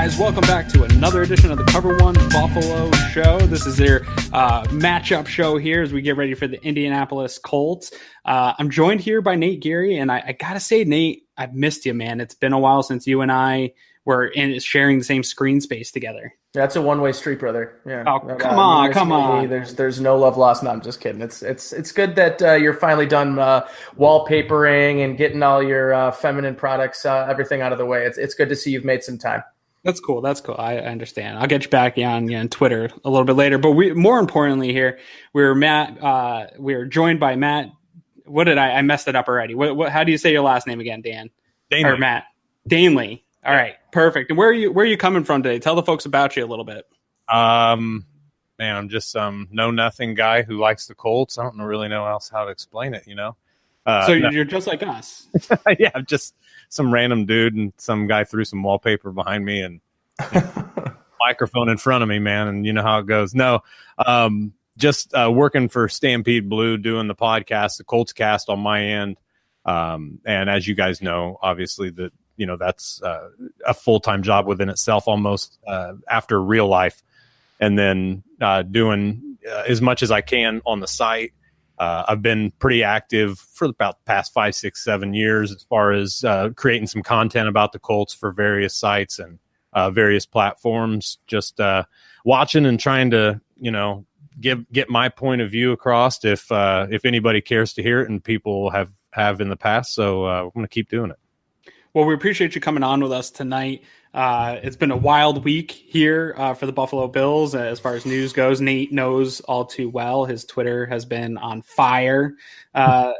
guys, welcome back to another edition of the Cover One Buffalo Show. This is their matchup show here as we get ready for the Indianapolis Colts. I'm joined here by Nate Geary, and I gotta say, Nate, I've missed you, man. It's been a while since you and I were sharing the same screen space together. That's a one-way street, brother. Yeah. Oh, come on. There's no love lost. No, I'm just kidding. It's good that you're finally done wallpapering and getting all your feminine products, everything out of the way. It's good to see you've made some time. That's cool. I understand. I'll get you back on Twitter a little bit later. But more importantly here, we're joined by Matt. What did I messed it up already? How do you say your last name again, Dan? Danely. Or Matt Danely. All right, perfect. And where are you coming from today? Tell the folks about you a little bit. Man, I'm just some know-nothing guy who likes the Colts. I don't really know else how to explain it, You're just like us. Yeah, I'm just some random dude, and some guy threw some wallpaper behind me and microphone in front of me, man, and you know how it goes. No, just working for Stampede Blue, doing the podcast, the Colts cast on my end. And as you guys know, obviously that's a full-time job within itself almost after real life. And then doing as much as I can on the site. I've been pretty active for about the past 5, 6, 7 years as far as creating some content about the Colts for various sites and various platforms, just watching and trying to, get my point of view across if anybody cares to hear it, and people have in the past. So I'm going to keep doing it. Well, we appreciate you coming on with us tonight. It's been a wild week here for the Buffalo Bills as far as news goes. Nate knows all too well. His Twitter has been on fire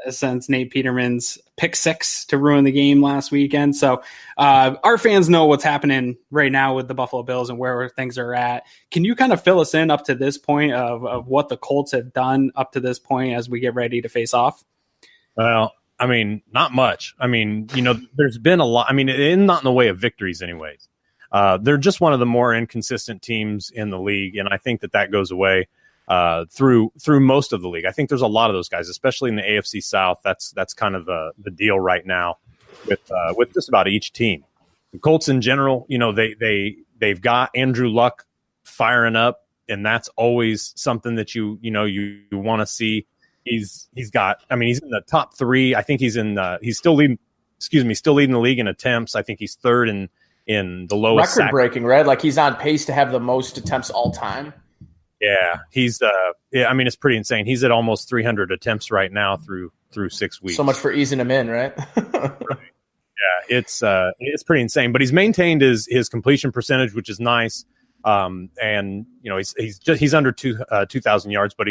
since Nate Peterman's pick six to ruin the game last weekend. So our fans know what's happening right now with the Buffalo Bills and where things are at. Can you kind of fill us in up to this point of what the Colts have done up to this point as we get ready to face off? Well, I mean, not much. I mean, there's been a lot. I mean, not in the way of victories anyways. They're just one of the more inconsistent teams in the league, and I think that goes away through most of the league. I think there's a lot of those guys, especially in the AFC South. That's kind of the deal right now with just about each team. The Colts in general, they've got Andrew Luck firing up, and that's always something that you want to see. He's in the top 3. I think he's still leading the league in attempts. I think he's third in the lowest record breaking, right? Like he's on pace to have the most attempts all time. Yeah, it's pretty insane. He's at almost 300 attempts right now through 6 weeks. So much for easing him in, right? Right. Yeah, it's pretty insane. But he's maintained his completion percentage, which is nice. And he's under 2,000 yards, but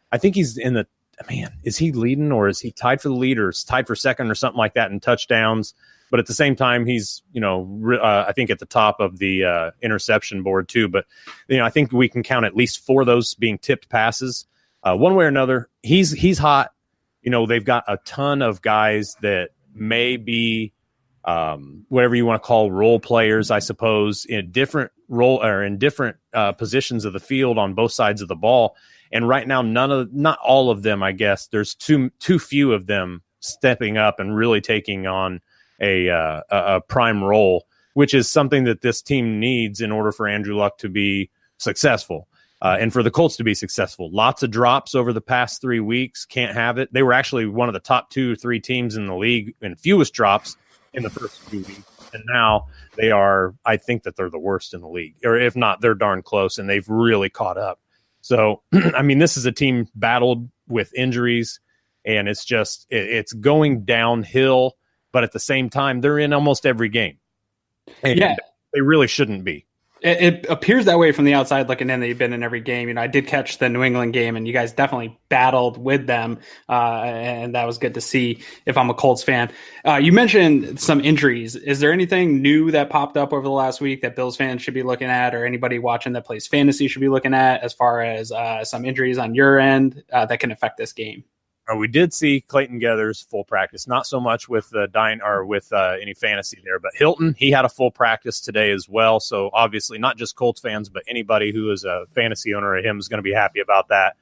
I think he's in the. Man, is he leading or is he tied for the lead or is tied for second or something like that in touchdowns? But at the same time, he's, I think at the top of the interception board too. But, I think we can count at least 4 of those being tipped passes. One way or another, he's hot. They've got a ton of guys that may be whatever you want to call role players, I suppose, in different role or in different positions of the field on both sides of the ball. And right now, not all of them, I guess, there's too few of them stepping up and really taking on a prime role, which is something that this team needs in order for Andrew Luck to be successful and for the Colts to be successful. Lots of drops over the past 3 weeks. Can't have it. They were actually one of the top 2 or 3 teams in the league in fewest drops in the first few weeks. And now they are, I think that they're the worst in the league. Or if not, they're darn close, and they've really caught up. So, this is a team battled with injuries, and it's going downhill, but at the same time, they're in almost every game. And they really shouldn't be. It appears that way from the outside looking in. They've been in every game. I did catch the New England game, and you guys definitely battled with them, and that was good to see if I'm a Colts fan. You mentioned some injuries. Is there anything new that popped up over the last week that Bills fans should be looking at, or anybody watching that plays fantasy should be looking at as far as some injuries on your end that can affect this game? We did see Clayton Geathers full practice, not so much with any fantasy there, but Hilton, he had a full practice today as well. So obviously not just Colts fans, but anybody who is a fantasy owner of him is going to be happy about that.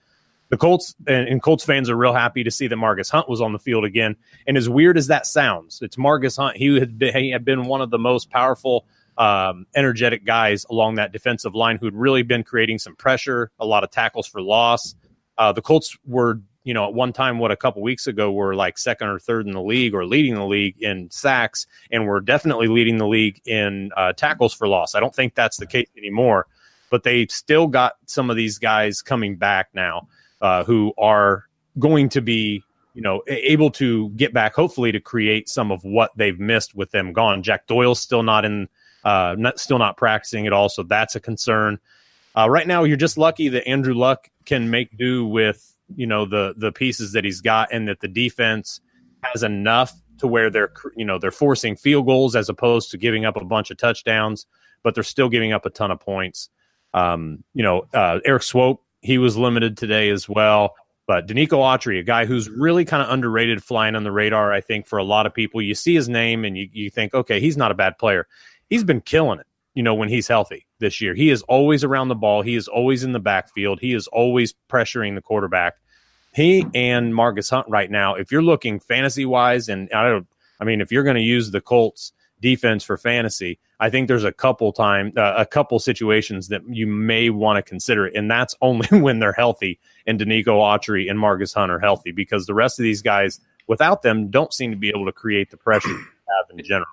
The Colts and Colts fans are real happy to see that Margus Hunt was on the field again. And as weird as that sounds, it's Margus Hunt. He had been one of the most powerful energetic guys along that defensive line who'd really been creating some pressure, a lot of tackles for loss. The Colts were, at one time, a couple weeks ago, were like second or third in the league or leading the league in sacks, and were definitely leading the league in tackles for loss. I don't think that's the case anymore, but they still got some of these guys coming back now who are going to be, able to get back, hopefully, to create some of what they've missed with them gone. Jack Doyle's still still not practicing at all, so that's a concern. Right now, you're just lucky that Andrew Luck can make do with the pieces that he's got, and that the defense has enough to where they're forcing field goals as opposed to giving up a bunch of touchdowns, but they're still giving up a ton of points. Eric Swope, he was limited today as well. But Danico Autry, a guy who's really kind of underrated, flying on the radar, I think, for a lot of people. You see his name and you think, okay, he's not a bad player. He's been killing it, when he's healthy this year. He is always around the ball. He is always in the backfield. He is always pressuring the quarterback. He and Marcus Hunt right now, if you're looking fantasy-wise, and if you're going to use the Colts defense for fantasy, I think there's a couple situations that you may want to consider it, and that's only when they're healthy and Danico Autry and Marcus Hunt are healthy, because the rest of these guys, without them, don't seem to be able to create the pressure they have in general.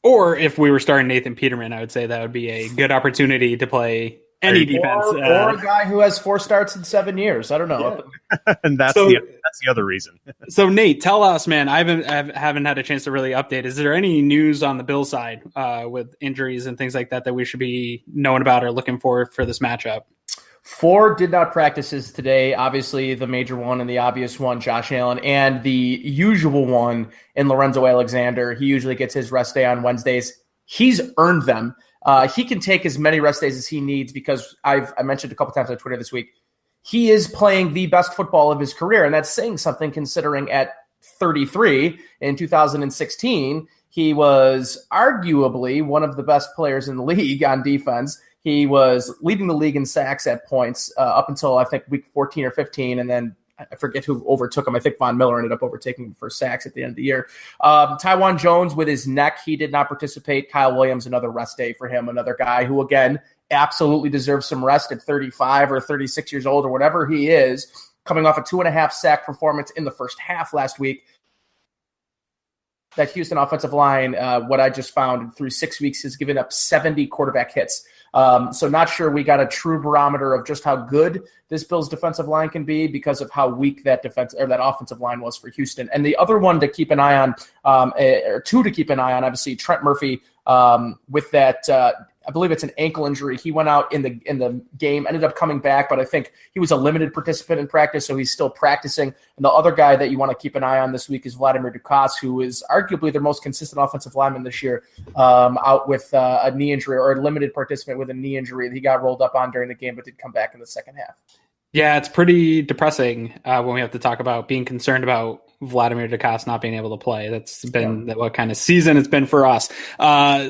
Or if we were starting Nathan Peterman, I would say that would be a good opportunity to play any defense. Or a guy who has 4 starts in 7 years. I don't know. Yeah. And that's the other reason. So, Nate, tell us, man, I haven't had a chance to really update. Is there any news on the Bills side with injuries and things like that we should be knowing about or looking for this matchup? 4 did not practices today. Obviously, the major one and the obvious one, Josh Allen, and the usual one in Lorenzo Alexander. He usually gets his rest day on Wednesdays. He's earned them. He can take as many rest days as he needs because I mentioned a couple times on Twitter this week, he is playing the best football of his career, and that's saying something considering at 33 in 2016, he was arguably one of the best players in the league on defense. He was leading the league in sacks at points up until, I think, week 14 or 15, and then I forget who overtook him. I think Von Miller ended up overtaking him for sacks at the end of the year. Tywan Jones with his neck, he did not participate. Kyle Williams, another rest day for him, another guy who, again, absolutely deserves some rest at 35 or 36 years old or whatever he is, coming off a 2.5 sack performance in the first half last week. That Houston offensive line, what I just found through 6 weeks, has given up 70 quarterback hits. So not sure we got a true barometer of just how good this Bills defensive line can be because of how weak that offensive line was for Houston. And the other one to keep an eye on, or two to keep an eye on, obviously Trent Murphy with that. I believe it's an ankle injury. He went out in the game, ended up coming back, but I think he was a limited participant in practice, so he's still practicing. And the other guy that you want to keep an eye on this week is Vladimir Dukas, who is arguably their most consistent offensive lineman this year, out with a knee injury, or a limited participant with a knee injury. He got rolled up on during the game, but did come back in the second half. Yeah, it's pretty depressing when we have to talk about being concerned about Vladimir Dukas not being able to play. That's been what kind of season it's been for us.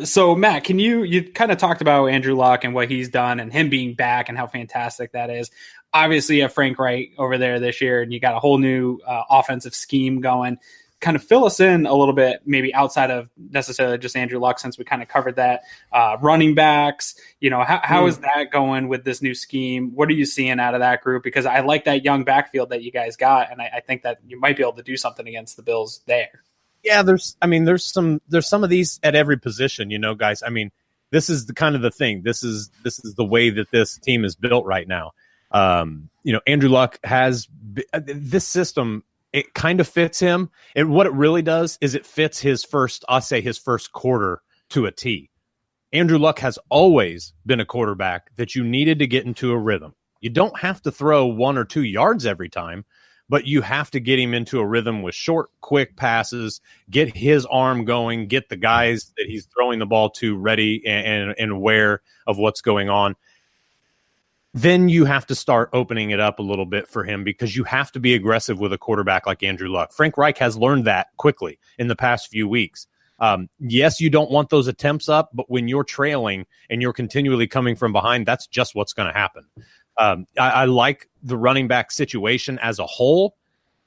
So Matt, you kind of talked about Andrew Luck and what he's done and him being back and how fantastic that is. Obviously you have Frank Reich over there this year and you got a whole new offensive scheme going. Kind of fill us in a little bit, maybe outside of necessarily just Andrew Luck, since we kind of covered that. Running backs, how is that going with this new scheme? What are you seeing out of that group? Because I like that young backfield that you guys got, and I think that you might be able to do something against the Bills there. Yeah, there's some of these at every position, guys. I mean, this is the thing. This is the way that this team is built right now. Andrew Luck has this system. It kind of fits him. And what it really does is it fits his first quarter to a T. Andrew Luck has always been a quarterback that you needed to get into a rhythm. You don't have to throw 1 or 2 yards every time, but you have to get him into a rhythm with short, quick passes, get his arm going, get the guys that he's throwing the ball to ready and aware of what's going on. Then you have to start opening it up a little bit for him because you have to be aggressive with a quarterback like Andrew Luck. Frank Reich has learned that quickly in the past few weeks. Yes, you don't want those attempts up, but when you're trailing and you're continually coming from behind, that's just what's going to happen. I like the running back situation as a whole.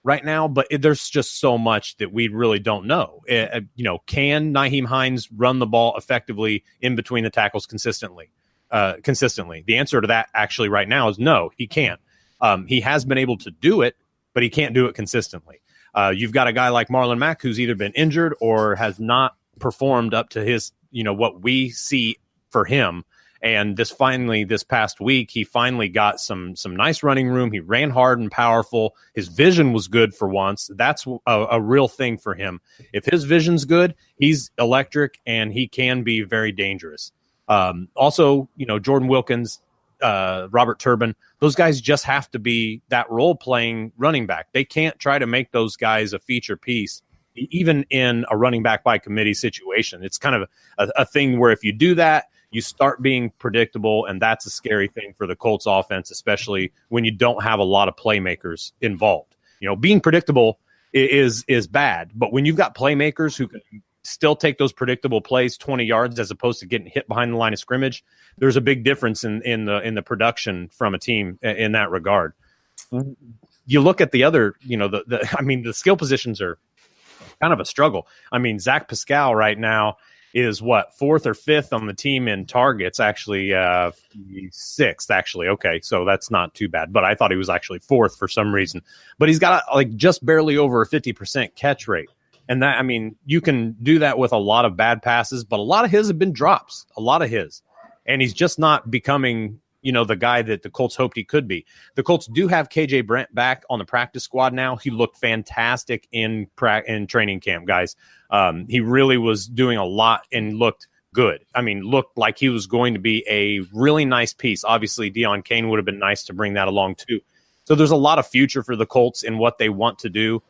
right now, but there's just so much that we really don't know. Can Nyheim Hines run the ball effectively in between the tackles consistently? The answer to that actually right now is no, he can't. He has been able to do it, but he can't do it consistently. You've got a guy like Marlon Mack who's either been injured or has not performed up to his, what we see for him. And this past week, he finally got some nice running room. He ran hard and powerful. His vision was good for once. That's a real thing for him. If his vision's good, he's electric and he can be very dangerous. Also, Jordan Wilkins, Robert Turbin, those guys just have to be that role-playing running back. They can't try to make those guys a feature piece, even in a running back by committee situation. It's kind of a thing where if you do that, you start being predictable, and that's a scary thing for the Colts offense, especially when you don't have a lot of playmakers involved. Being predictable is bad, but when you've got playmakers who can still take those predictable plays 20 yards as opposed to getting hit behind the line of scrimmage, there's a big difference in the production from a team in that regard. You look at the other, the skill positions are kind of a struggle. Zach Pascal right now is fourth or fifth on the team in targets, actually sixth, actually. Okay, so that's not too bad, but I thought he was actually fourth for some reason. But he's got just barely over a 50% catch rate. And that, you can do that with a lot of bad passes, but a lot of his have been drops, and he's just not becoming, the guy that the Colts hoped he could be. The Colts do have KJ Brent back on the practice squad now. He looked fantastic in training camp, guys. He really was doing a lot and looked good. Looked like he was going to be a really nice piece. Obviously, Deion Kane would have been nice to bring that along too. So there's a lot of future for the Colts in what they want to do.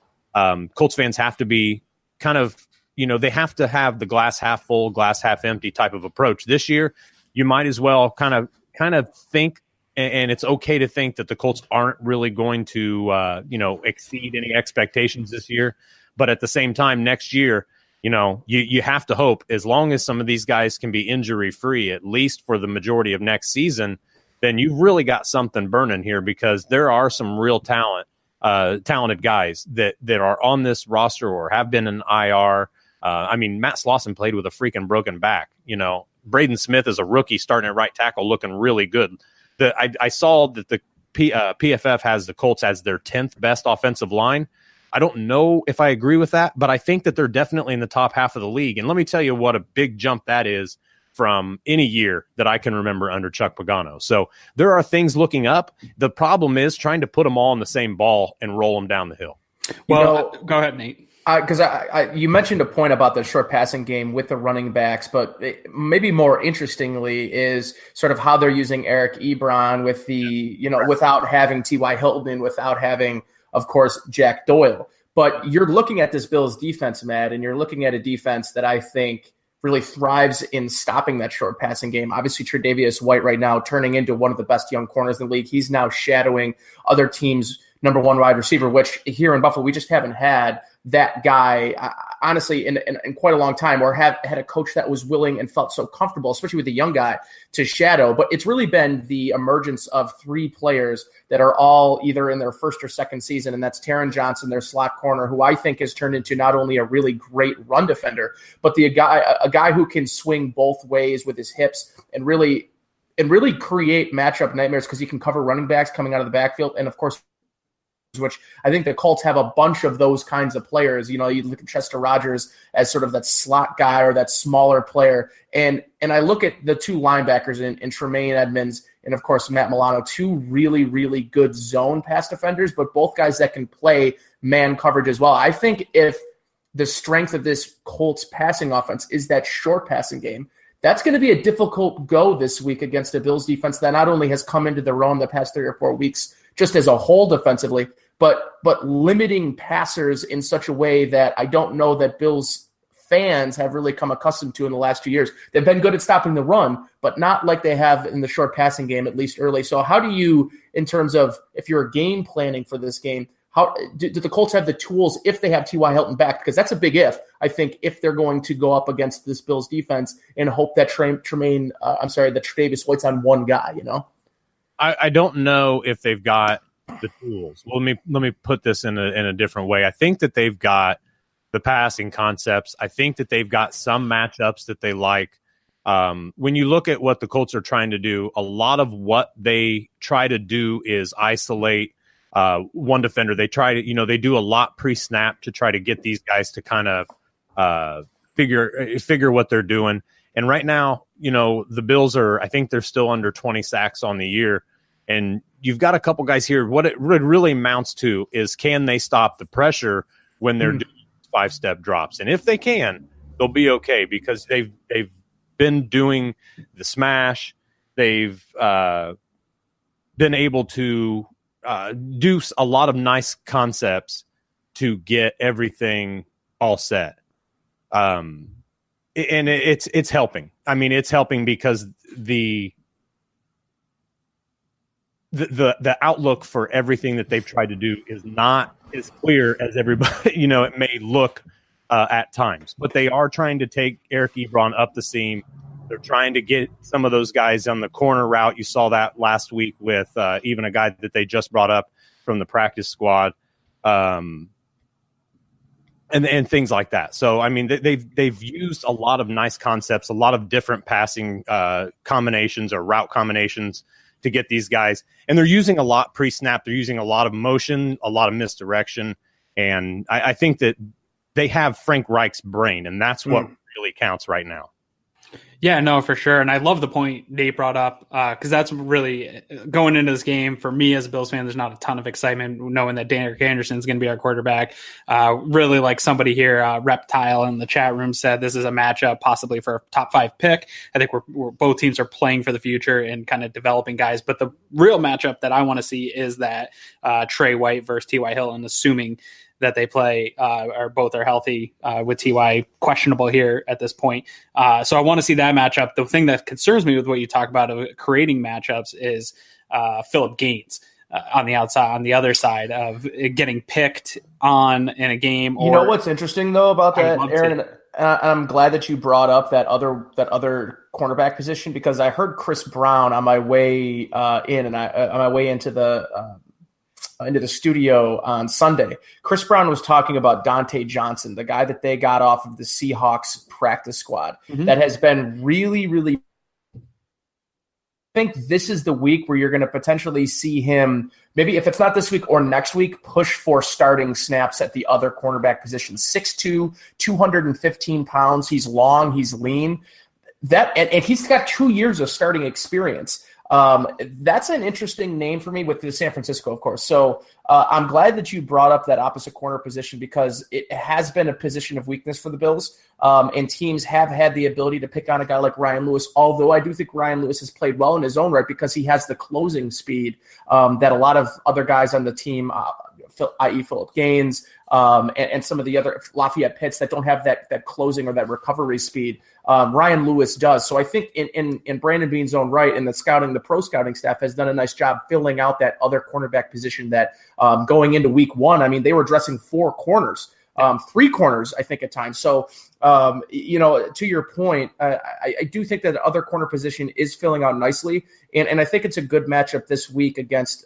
Colts fans have to be kind of, they have to have the glass half full, glass half empty type of approach. This year, you might as well kind of think, and it's okay to think that the Colts aren't really going to, exceed any expectations this year. But at the same time, next year, you have to hope, as long as some of these guys can be injury free, at least for the majority of next season, then you've really got something burning here, because there are some real talented guys that are on this roster or have been in IR. Matt Slauson played with a freaking broken back. Braden Smith is a rookie starting at right tackle, looking really good. I saw that the PFF has the Colts as their 10th best offensive line. I don't know if I agree with that, but I think that they're definitely in the top half of the league. And let me tell you what a big jump that is from any year that I can remember under Chuck Pagano. So there are things looking up. The problem is trying to put them all in the same ball and roll them down the hill. Well, go ahead, Nate. Because you mentioned a point about the short passing game with the running backs, but maybe more interestingly is sort of how they're using Eric Ebron with the, without having T.Y. Hilton and without having, of course, Jack Doyle. But you're looking at this Bills defense, Matt, and you're looking at a defense that I think really thrives in stopping that short passing game. Obviously, Tre'Davious White right now turning into one of the best young corners in the league. He's now shadowing other teams' number one wide receiver, which here in Buffalo, we just haven't had that guy, honestly, in quite a long time, or had a coach that was willing and felt so comfortable, especially with a young guy, to shadow. But it's really been the emergence of three players that are all either in their first or second season, and that's Taron Johnson, their slot corner, who I think has turned into not only a really great run defender, but a guy who can swing both ways with his hips and really create matchup nightmares, because he can cover running backs coming out of the backfield. And, of course, which I think the Colts have a bunch of those kinds of players. You look at Chester Rogers as sort of that slot guy or that smaller player. And I look at the two linebackers in Tremaine Edmonds and, of course, Matt Milano, two really, really good zone pass defenders, but both guys that can play man coverage as well. I think if the strength of this Colts passing offense is that short passing game, that's going to be a difficult go this week against a Bills defense that not only has come into their own the past 3 or 4 weeks just as a whole defensively, but limiting passers in such a way that I don't know that Bills fans have really come accustomed to in the last 2 years. They've been good at stopping the run, but not like they have in the short passing game, at least early. So how do you, in terms of if you're game planning for this game, how do the Colts have the tools if they have T.Y. Hilton back? Because that's a big if, I think, if they're going to go up against this Bills defense and hope that Tre'Davious White's on one guy, I don't know if they've got the tools. Well, let me put this in a different way. I think that they've got the passing concepts. I think that they've got some matchups that they like. When you look at what the Colts are trying to do, a lot of what they try to do is isolate one defender. They try to, they do a lot pre-snap to try to get these guys to kind of figure what they're doing. And right now, the Bills I think they're still under 20 sacks on the year. And you've got a couple guys here. What it really amounts to is, can they stop the pressure when they're doing 5-step drops? And if they can, they'll be okay, because they've been doing the smash. They've been able to do a lot of nice concepts to get everything all set. And it's helping. I mean, it's helping because the outlook for everything that they've tried to do is not as clear as everybody, it may look at times. But they are trying to take Eric Ebron up the seam. They're trying to get some of those guys on the corner route. You saw that last week with even a guy that they just brought up from the practice squad, and things like that. So, I mean, they've used a lot of nice concepts, a lot of different passing combinations or route combinations to get these guys. And they're using a lot pre-snap. They're using a lot of motion, a lot of misdirection. And I think that they have Frank Reich's brain, and that's what really counts right now. Yeah, no, for sure. And I love the point Nate brought up, because that's really going into this game for me as a Bills fan. There's not a ton of excitement knowing that Derek Anderson is going to be our quarterback. Really, like somebody here, Reptile in the chat room said, this is a matchup possibly for a top 5 pick. I think we're both teams are playing for the future and kind of developing guys. But the real matchup that I want to see is that Trey White versus T.Y. Hilton, assuming that they play or both are healthy, with Ty questionable here at this point. So I want to see that matchup. The thing that concerns me with what you talk about of creating matchups is Phillip Gaines on the outside, on the other side of getting picked on in a game. You know what's interesting though about that, Aaron? I'm glad that you brought up that other cornerback position, because I heard Chris Brown on my way on my way into the studio on Sunday. Chris Brown was talking about Dante Johnson, the guy that they got off of the Seahawks practice squad, that has been really, really. I think this is the week where you're going to potentially see him, maybe if it's not this week or next week, push for starting snaps at the other cornerback position. 6'2", 215 pounds. He's long, he's lean. And he's got 2 years of starting experience. That's an interesting name for me with the San Francisco, of course. So I'm glad that you brought up that opposite corner position, because it has been a position of weakness for the Bills. And teams have had the ability to pick on a guy like Ryan Lewis, although I do think Ryan Lewis has played well in his own right because he has the closing speed that a lot of other guys on the team, i.e. Phillip Gaines, and some of the other Lafayette Pitts that don't have that closing or that recovery speed, Ryan Lewis does. So I think in Brandon Beane's own right, and the pro scouting staff has done a nice job filling out that other cornerback position that going into week 1, I mean, they were dressing 4 corners, 3 corners, I think, at times. So, to your point, I do think that the other corner position is filling out nicely. And I think it's a good matchup this week against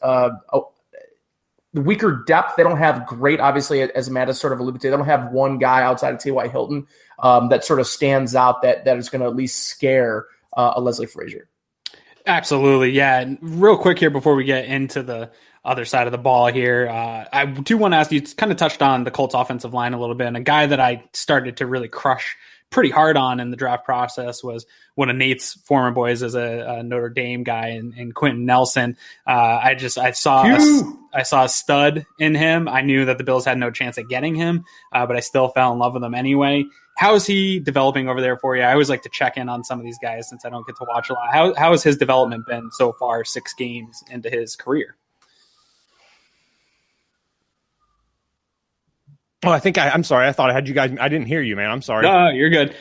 the weaker depth. They don't have great, obviously, as Matt has sort of alluded to, they don't have one guy outside of T.Y. Hilton that sort of stands out that is going to at least scare a Leslie Frazier. Absolutely. Yeah. And real quick here before we get into the other side of the ball here, I do want to ask you, kind of touched on the Colts offensive line a little bit, and a guy that I started to really crush pretty hard on in the draft process was one of Nate's former boys as a Notre Dame guy in Quentin Nelson. I saw a stud in him. I knew that the Bills had no chance at getting him, but I still fell in love with him anyway. How is he developing over there for you? I always like to check in on some of these guys since I don't get to watch a lot. How has his development been so far, 6 games into his career? Oh, I'm sorry. I thought I had you guys. I didn't hear you, man. I'm sorry. No, you're good.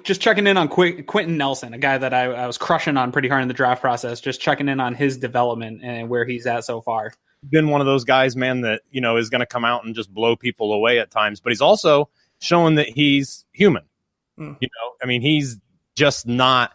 Just checking in on Quentin Nelson, a guy that I was crushing on pretty hard in the draft process, just checking in on his development and where he's at so far. Been one of those guys, man, that, is going to come out and just blow people away at times, but he's also showing that he's human. I mean, he's just not,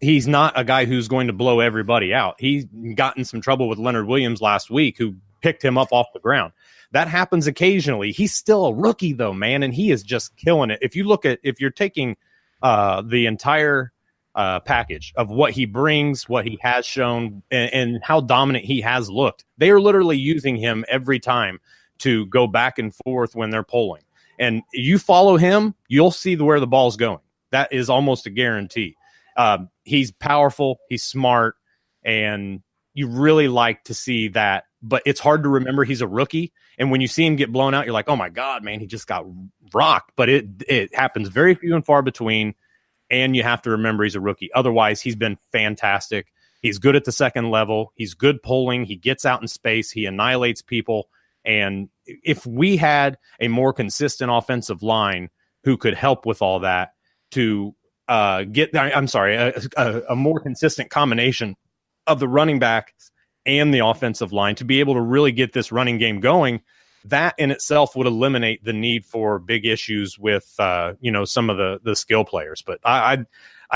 he's not a guy who's going to blow everybody out. He got in some trouble with Leonard Williams last week, who picked him up off the ground. That happens occasionally. He's still a rookie, though, man, and he is just killing it. If you're taking the entire package of what he brings, what he has shown, and how dominant he has looked, they are literally using him every time to go back and forth when they're polling. And you follow him, you'll see where the ball's going. That is almost a guarantee. He's powerful, he's smart, and you really like to see that. But it's hard to remember he's a rookie. And when you see him get blown out, you're like, oh my God, man, he just got rocked. But it happens very few and far between. And you have to remember he's a rookie. Otherwise, he's been fantastic. He's good at the second level. He's good polling. He gets out in space. He annihilates people. And if we had a more consistent offensive line who could help with all that to a more consistent combination of the running backs and the offensive line to be able to really get this running game going, that in itself would eliminate the need for big issues with, some of the skill players. But I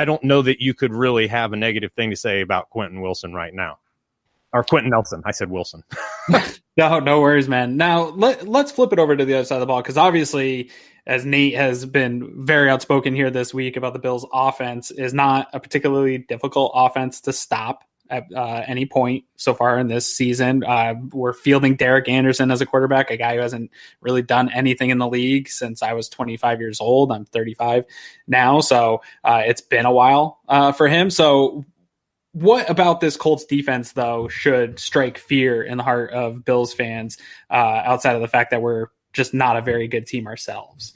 don't know that you could really have a negative thing to say about Quentin Wilson right now. Or Quentin Nelson. I said Wilson. No worries, man. Now, let's flip it over to the other side of the ball, because obviously, as Nate has been very outspoken here this week about the Bills' offense, is not a particularly difficult offense to stop at any point so far in this season. We're fielding Derek Anderson as a quarterback, a guy who hasn't really done anything in the league since I was 25 years old. I'm 35 now, so it's been a while for him. So what about this Colts defense, though, should strike fear in the heart of Bills fans outside of the fact that we're just not a very good team ourselves?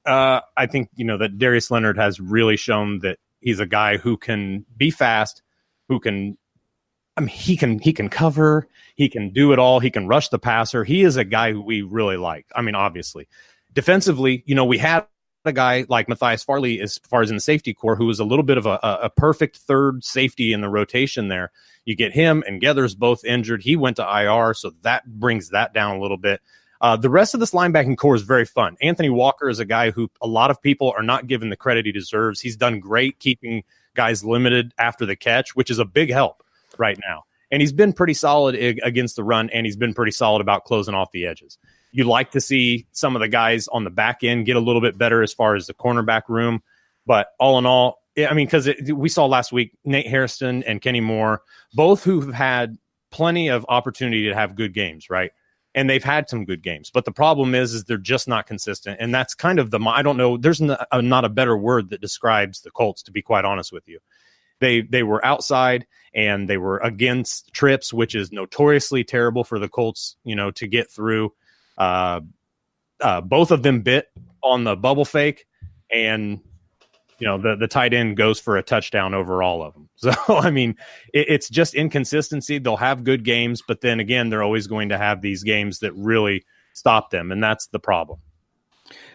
I think, that Darius Leonard has really shown that he's a guy who can be fast, who can, he can cover, he can do it all. He can rush the passer. He is a guy who we really like. Obviously, defensively, we had a guy like Matthias Farley, as far as in the safety core, who was a little bit of a perfect third safety in the rotation there. You get him and Geathers both injured. He went to IR, so that brings that down a little bit. The rest of this linebacking core is very fun. Anthony Walker is a guy who a lot of people are not giving the credit he deserves. He's done great keeping guys limited after the catch, which is a big help right now. And he's been pretty solid against the run, and he's been pretty solid about closing off the edges. You like to see some of the guys on the back end get a little bit better as far as the cornerback room. But all in all, because we saw last week, Nate Hairston and Kenny Moore, both who've had plenty of opportunity to have good games, right? And they've had some good games. But the problem is they're just not consistent. And that's kind of I don't know, there's not a better word that describes the Colts, to be quite honest with you. They were outside and they were against trips, which is notoriously terrible for the Colts, to get through. Both of them bit on the bubble fake, and the tight end goes for a touchdown over all of them. So it's just inconsistency. They'll have good games, but then again, they're always going to have these games that really stop them, and that's the problem.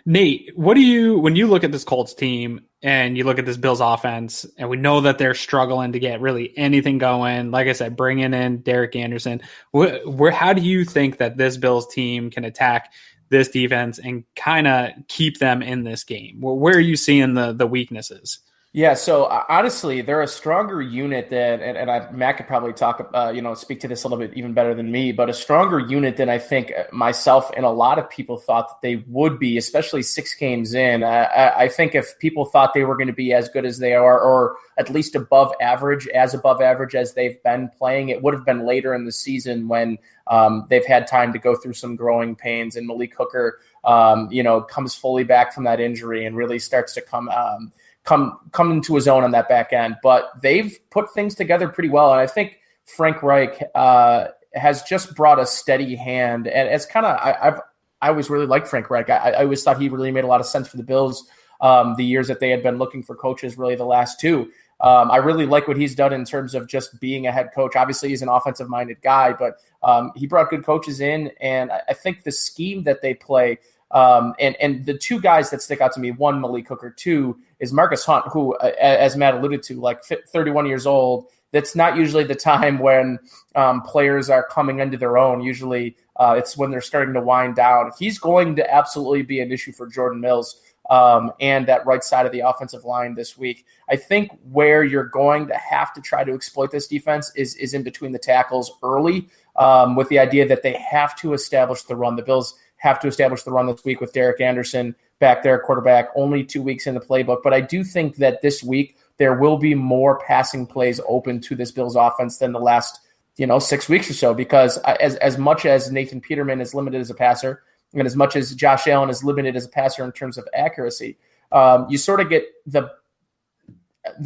Nate, when you look at this Colts team and you look at this Bills offense, and we know that they're struggling to get really anything going, like I said, bringing in Derek Anderson, how do you think that this Bills team can attack this defense and kind of keep them in this game? Where are you seeing the weaknesses? Yeah, so honestly, they're a stronger unit than, and Matt could probably speak to this a little bit even better than me, but a stronger unit than I think myself and a lot of people thought that they would be, especially 6 games in. I think if people thought they were going to be as good as they are, or at least above average as they've been playing, it would have been later in the season when they've had time to go through some growing pains, and Malik Hooker, comes fully back from that injury and really starts to come into his own on that back end. But they've put things together pretty well. And I think Frank Reich has just brought a steady hand. And it's kind of, I always really liked Frank Reich. I always thought he really made a lot of sense for the Bills the years that they had been looking for coaches, really the last 2. I really like what he's done in terms of just being a head coach. Obviously, he's an offensive-minded guy, but he brought good coaches in. And I think the scheme that they play, and the 2 guys that stick out to me, 1, Malik Hooker, 2 is Marcus Hunt, who, as Matt alluded to, 31 years old. That's not usually the time when players are coming into their own. Usually it's when they're starting to wind down. He's going to absolutely be an issue for Jordan Mills. and that right side of the offensive line this week. I think where you're going to have to try to exploit this defense is in between the tackles early, with the idea that they have to establish the run. The Bills have to establish the run this week with Derek Anderson back there, quarterback, only 2 weeks in the playbook. But I do think that this week there will be more passing plays open to this Bills offense than the last 6 weeks or so, because as much as Nathan Peterman is limited as a passer, and as much as Josh Allen is limited as a passer in terms of accuracy, you sort of get the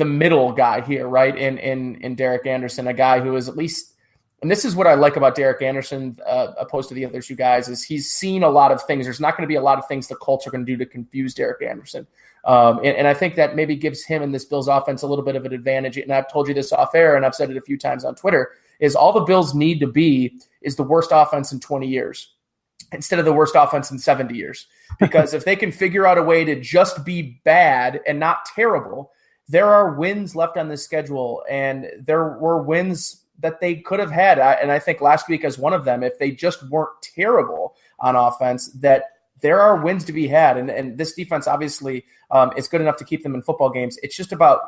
middle guy here, right? In Derek Anderson, a guy who is at least, and this is what I like about Derek Anderson, opposed to the other two guys, is he's seen a lot of things. There's not going to be a lot of things the Colts are going to do to confuse Derek Anderson. And I think that maybe gives him and this Bills offense a little bit of an advantage. And I've told you this off air, and I've said it a few times on Twitter, is all the Bills need to be is the worst offense in 20 years instead of the worst offense in 70 years. Because if they can figure out a way to just be bad and not terrible, there are wins left on this schedule, and there were wins that they could have had. And I think last week as one of them, if they just weren't terrible on offense, that there are wins to be had. And this defense obviously is good enough to keep them in football games. It's just about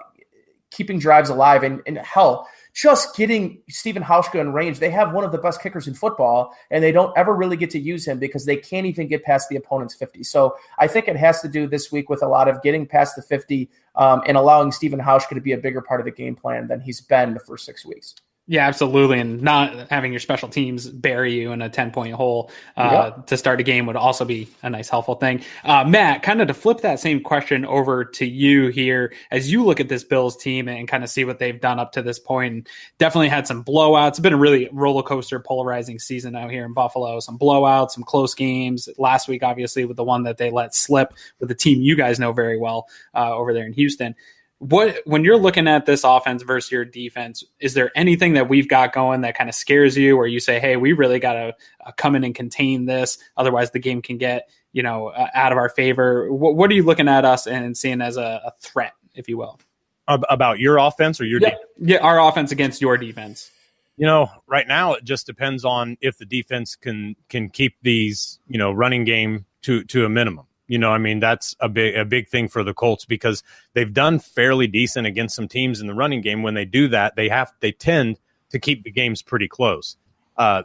keeping drives alive. And hell, just getting Stephen Hauschka in range. They have one of the best kickers in football, and they don't ever really get to use him because they can't even get past the opponent's 50. So I think it has to do this week with a lot of getting past the 50 and allowing Stephen Hauschka to be a bigger part of the game plan than he's been the first 6 weeks. Yeah, absolutely. And not having your special teams bury you in a 10-point hole to start a game would also be a nice, helpful thing. Matt, kind of to flip that same question over to you here, as you look at this Bills team and kind of see what they've done up to this point, definitely had some blowouts. It's been a really roller coaster, polarizing season out here in Buffalo. Some blowouts, some close games. Last week, obviously, with the one that they let slip with the team you guys know very well over there in Houston. When you're looking at this offense versus your defense, is there anything that we've got going that kind of scares you, or you say, hey, we really got to come in and contain this, otherwise the game can get out of our favor? What are you looking at us and seeing as a threat, if you will? About your offense or your defense? Yeah, our offense against your defense. Right now it just depends on if the defense can keep these running game to a minimum. That's a big thing for the Colts, because they've done fairly decent against some teams in the running game. When they do that, they tend to keep the games pretty close. I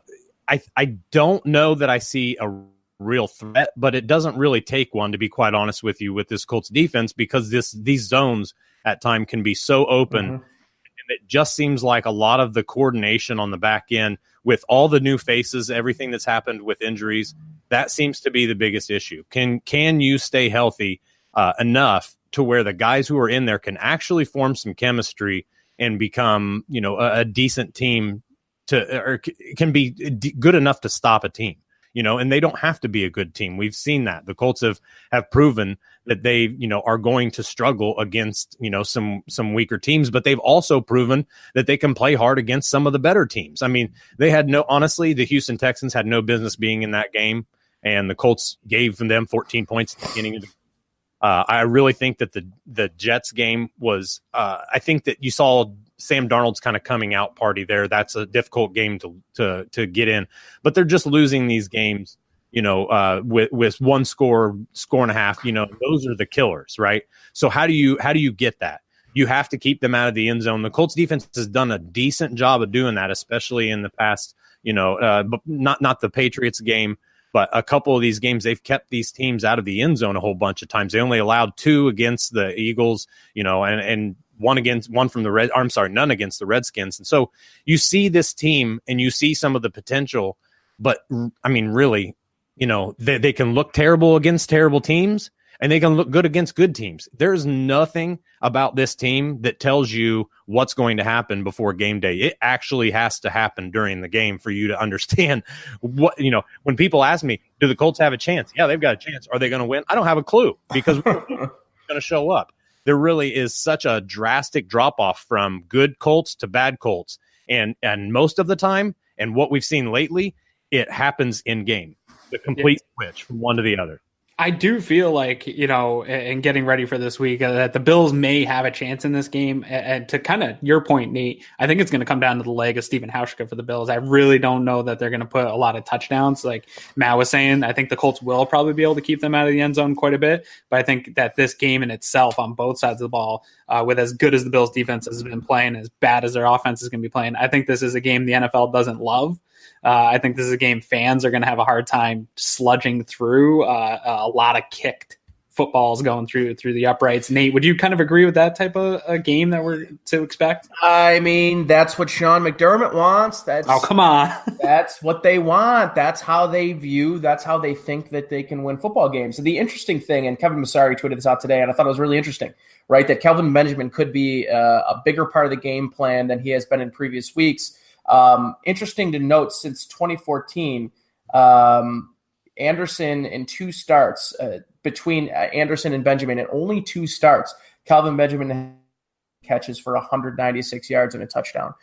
don't know that I see a real threat, but it doesn't really take one, to be quite honest with you, with this Colts defense, because these zones at time can be so open. Mm-hmm. And it just seems like a lot of the coordination on the back end with all the new faces, everything that's happened with injuries, that seems to be the biggest issue. Can you stay healthy enough to where the guys who are in there can actually form some chemistry and become, a decent team or can be good enough to stop a team, and they don't have to be a good team. We've seen that the Colts have proven that they, are going to struggle against, some weaker teams, but they've also proven that they can play hard against some of the better teams. Honestly, the Houston Texans had no business being in that game, and the Colts gave them 14 points at the beginning of the game. I really think that the Jets game was, I think that you saw Sam Darnold's kind of coming out party there. That's a difficult game to get in, but they're just losing these games, with one score and a half, those are the killers, right? So how do you get that? You have to keep them out of the end zone. The Colts defense has done a decent job of doing that, especially in the past, but not the Patriots game, but a couple of these games, they've kept these teams out of the end zone a whole bunch of times. They only allowed 2 against the Eagles, and none against the Redskins. And so you see this team and you see some of the potential, but really, they can look terrible against terrible teams, and they can look good against good teams. There's nothing about this team that tells you what's going to happen before game day. It actually has to happen during the game for you to understand what, when people ask me, do the Colts have a chance? Yeah, they've got a chance. Are they going to win? I don't have a clue, because we're going to show up. There really is such a drastic drop off from good Colts to bad Colts. And most of the time, and what we've seen lately, it happens in game. The complete switch from one to the other. I do feel like, in getting ready for this week, that the Bills may have a chance in this game. And to kind of your point, Nate, I think it's going to come down to the leg of Stephen Hauschka for the Bills. I really don't know that they're going to put a lot of touchdowns. Like Matt was saying, I think the Colts will probably be able to keep them out of the end zone quite a bit. But I think that this game in itself on both sides of the ball, with as good as the Bills defense has been playing, as bad as their offense is going to be playing, I think this is a game the NFL doesn't love. I think this is a game fans are going to have a hard time sludging through. A lot of kicked footballs going through the uprights. Nate, would you kind of agree with that type of a game that we're to expect? I mean, that's what Sean McDermott wants. Come on. That's what they want. That's how they view. That's how they think that they can win football games. And the interesting thing, and Kevin Massari tweeted this out today, and I thought it was really interesting, right? That Kelvin Benjamin could be a bigger part of the game plan than he has been in previous weeks. Interesting to note, since 2014, Anderson in 2 starts between Anderson and Benjamin, in only 2 starts, Calvin Benjamin catches for 196 yards and a touchdown.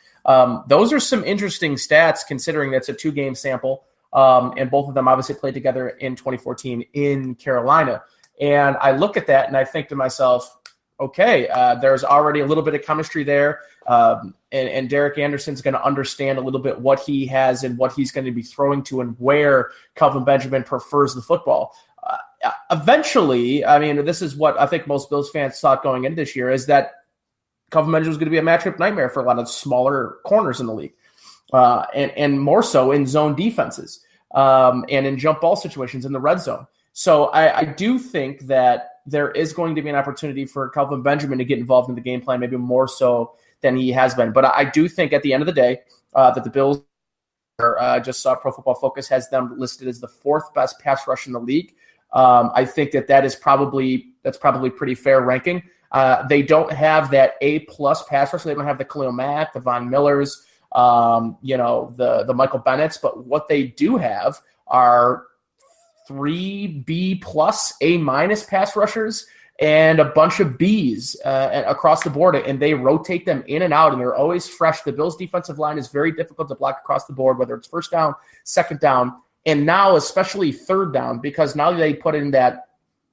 Those are some interesting stats considering that's a 2-game sample, and both of them obviously played together in 2014 in Carolina. And I look at that and I think to myself, okay, there's already a little bit of chemistry there. And Derek Anderson's going to understand a little bit what he has and what he's going to be throwing to and where Kelvin Benjamin prefers the football. Eventually, I mean, this is what I think most Bills fans thought going into this year, is that Kelvin Benjamin was going to be a matchup nightmare for a lot of smaller corners in the league, and more so in zone defenses and in jump ball situations in the red zone. So I do think that there is going to be an opportunity for Kelvin Benjamin to get involved in the game plan, maybe more so than he has been. But I do think at the end of the day that the Bills just saw Pro Football Focus has them listed as the 4th best pass rush in the league. I think that's probably pretty fair ranking. They don't have that A-plus pass rush. They don't have the Khalil Mack, the Von Millers, the Michael Bennett's. But what they do have are 3 B-plus, A-minus pass rushers and a bunch of Bs across the board, and they rotate them in and out, and they're always fresh. The Bills' defensive line is very difficult to block across the board, whether it's first down, second down, and now especially third down, because now they put in that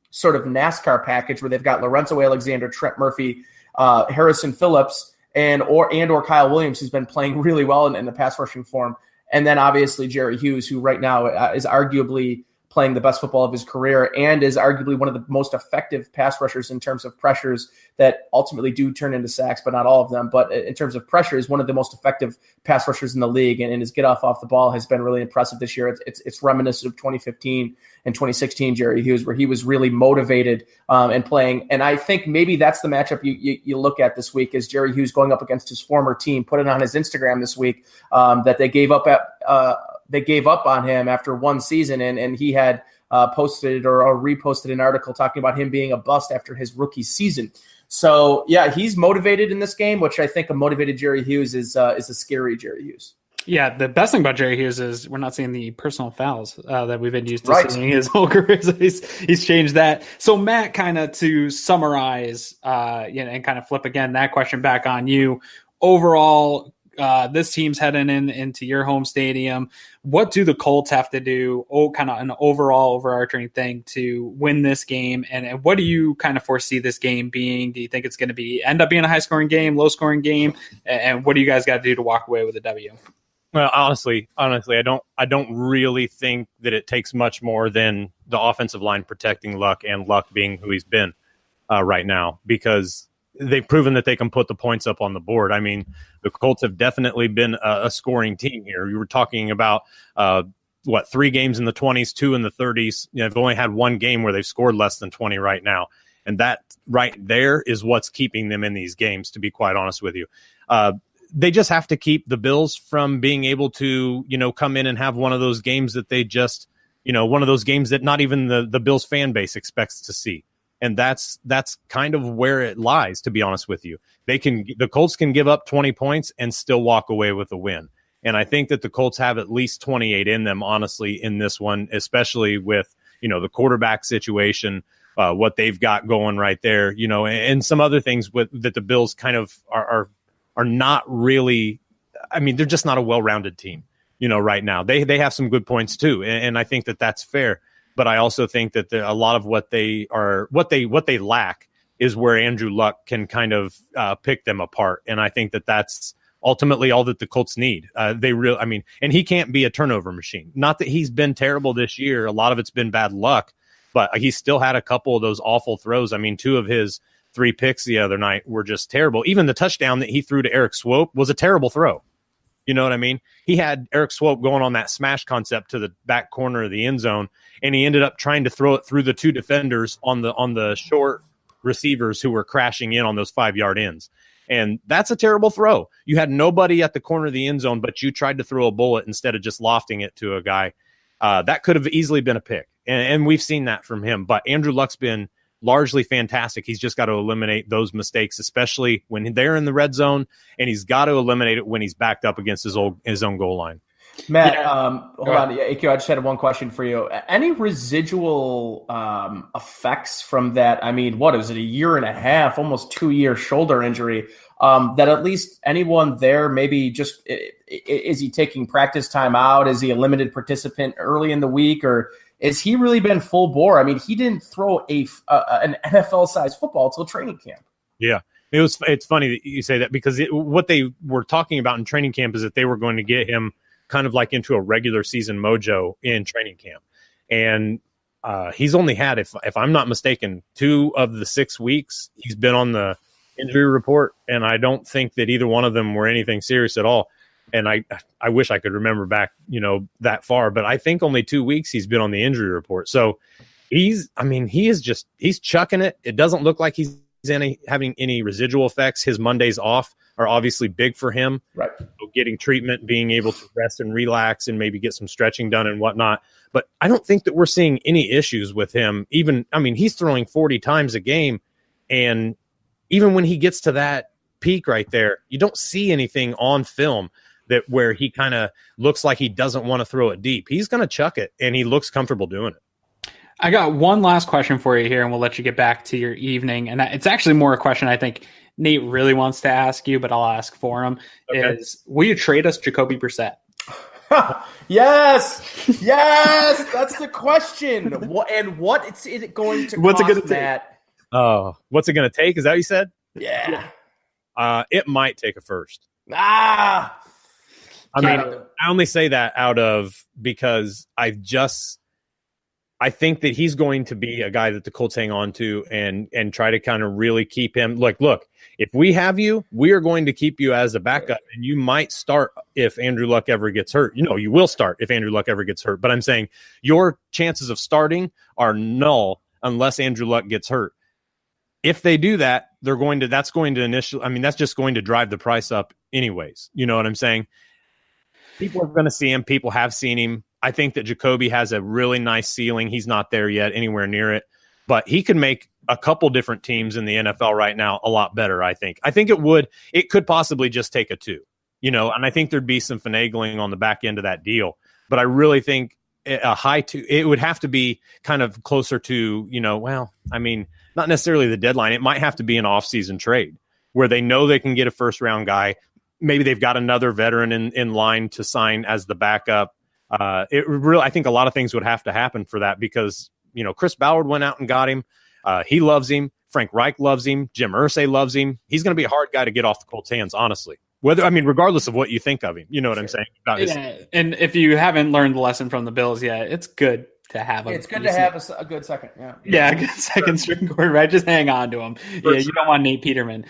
sort of NASCAR package where they've got Lorenzo Alexander, Trent Murphy, Harrison Phillips, and Kyle Williams, who's been playing really well in the pass rushing form, and then obviously Jerry Hughes, who right now is arguably playing the best football of his career and is arguably one of the most effective pass rushers in terms of pressures that ultimately do turn into sacks, but not all of them. But in terms of pressure, is one of the most effective pass rushers in the league, and his get off the ball has been really impressive this year. It's reminiscent of 2015 and 2016 Jerry Hughes, where he was really motivated and playing. And I think maybe that's the matchup you look at this week, is Jerry Hughes going up against his former team. Put it on his Instagram this week that they gave up on him after one season, and he had posted or reposted an article talking about him being a bust after his rookie season. So, yeah, he's motivated in this game, which I think a motivated Jerry Hughes is a scary Jerry Hughes. Yeah, the best thing about Jerry Hughes is we're not seeing the personal fouls that we've been used to seeing his whole career. So he's changed that. So, Matt, kind of to summarize and kind of flip again that question back on you, overall, this team's heading into your home stadium. What do the Colts have to do? Kind of an overall overarching thing to win this game. And what do you kind of foresee this game being? Do you think it's going to end up being a high scoring game, low scoring game? And what do you guys got to do to walk away with a W? Well, honestly, I don't really think that it takes much more than the offensive line protecting Luck, and Luck being who he's been right now, because they've proven that they can put the points up on the board. I mean, the Colts have definitely been a scoring team here. You were talking about 3 games in the 20s, 2 in the 30s. They've only had 1 game where they've scored less than 20 right now, and that right there is what's keeping them in these games, to be quite honest with you. They just have to keep the Bills from being able to, come in and have one of those games that they just, one of those games that not even the Bills fan base expects to see. And that's kind of where it lies, to be honest with you. The Colts can give up 20 points and still walk away with a win. And I think that the Colts have at least 28 in them, honestly, in this one, especially with, the quarterback situation, what they've got going right there, and some other things that the Bills kind of are not really, I mean, they're just not a well-rounded team, right now. They have some good points too. And I think that that's fair. but I also think that a lot of what they lack is where Andrew Luck can kind of pick them apart. And I think that that's ultimately all that the Colts need. And he can't be a turnover machine. Not that he's been terrible this year. A lot of it's been bad luck, but he still had a couple of those awful throws. I mean, 2 of his 3 picks the other night were just terrible. Even the touchdown that he threw to Eric Swope was a terrible throw. You know what I mean? He had Eric Swope going on that smash concept to the back corner of the end zone, and he ended up trying to throw it through the 2 defenders on the short receivers who were crashing in on those 5-yard ends. And that's a terrible throw. You had nobody at the corner of the end zone, but you tried to throw a bullet instead of just lofting it to a guy. That could have easily been a pick. And we've seen that from him. But Andrew Luck's been largely fantastic. He's just got to eliminate those mistakes, especially when they're in the red zone, and he's got to eliminate it when he's backed up against his own goal line. Matt, hold on. AQ, I just had one question for you. Any residual effects from that? I mean, what is it, a year and a half, almost 2-year shoulder injury? That at least anyone there, maybe just is he taking practice time out? Is he a limited participant early in the week, or is he really been full bore? I mean, he didn't throw an NFL-sized football till training camp. Yeah. It's funny that you say that, because what they were talking about in training camp is that they were going to get him kind of like into a regular season mojo in training camp. And he's only had, if I'm not mistaken, 2 of the 6 weeks he's been on the injury report. And I don't think that either one of them were anything serious at all. And I wish I could remember back, that far, but I think only 2 weeks he's been on the injury report. So he's chucking it. It doesn't look like he's having any residual effects. His Mondays off are obviously big for him. Right. So getting treatment, being able to rest and relax and maybe get some stretching done and whatnot. But I don't think that we're seeing any issues with him. He's throwing 40 times a game. And even when he gets to that peak right there, you don't see anything on film where he kind of looks like he doesn't want to throw it deep. He's going to chuck it, and he looks comfortable doing it. I got one last question for you here, and we'll let you get back to your evening. And it's actually more a question I think Nate really wants to ask you, but I'll ask for him. Okay. Will you trade us Jacoby Brissett? Yes, that's the question. What is it going to what's cost, it going to Matt? Oh, what's it going to take? Is that what you said? Yeah. It might take a first. I only say that because I think that he's going to be a guy that the Colts hang on to and try to kind of really keep him. Like, look, if we have you, we are going to keep you as a backup, and you might start if Andrew Luck ever gets hurt. You will start if Andrew Luck ever gets hurt. But I'm saying your chances of starting are null unless Andrew Luck gets hurt. If they do that, that's just going to drive the price up anyways. You know what I'm saying? People are going to see him. People have seen him. I think that Jacoby has a really nice ceiling. He's not there yet, anywhere near it, but he could make a couple different teams in the NFL right now a lot better. I think it could possibly just take a 2, and I think there'd be some finagling on the back end of that deal, but I really think a high 2, it would have to be kind of closer to, not necessarily the deadline. It might have to be an off-season trade where they know they can get a first-round guy. Maybe they've got another veteran in line to sign as the backup. I think a lot of things would have to happen for that because, Chris Ballard went out and got him. He loves him. Frank Reich loves him. Jim Irsay loves him. He's going to be a hard guy to get off the Colts' hands, honestly. Regardless of what you think of him, you know what I'm saying? And if you haven't learned the lesson from the Bills yet, it's good to have a good second. Yeah, a good second string quarterback. Just hang on to him. You don't want Nate Peterman